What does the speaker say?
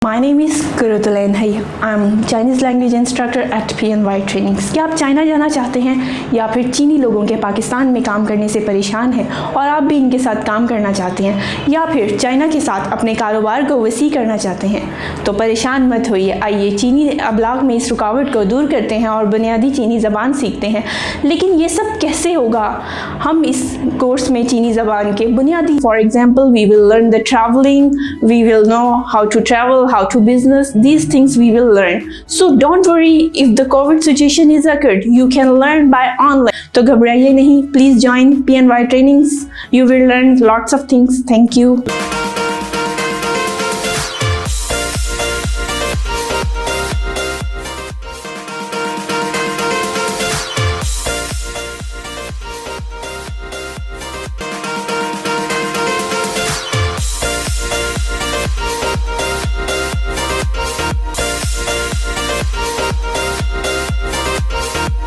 My name is Kurutulain Hai. I'm Chinese language instructor at PNY Trainings. क्या आप China जाना चाहते हैं या फिर चीनी लोगों के पाकिस्तान में काम करने से परेशान हैं और आप भी इनके साथ काम करना चाहते हैं या फिर चाइना के साथ अपने कारोबार को वसी करना चाहते हैं? तो परेशान मत होइए, आइए चीनी अबलाग में इस रुकावट को दूर करते हैं और बुनियादी चीनी ज़बान सीखते हैं। लेकिन ये सब कैसे होगा? हम इस कोर्स में चीनी ज़बान के बुनियादी, for example we will learn the travelling, we will know how to travel, how to business, these things we will learn. So don't worry if the COVID situation is occurred, you can learn by online. तो घबराइए नहीं, please join PNY trainings. You will learn lots of things. Thank you.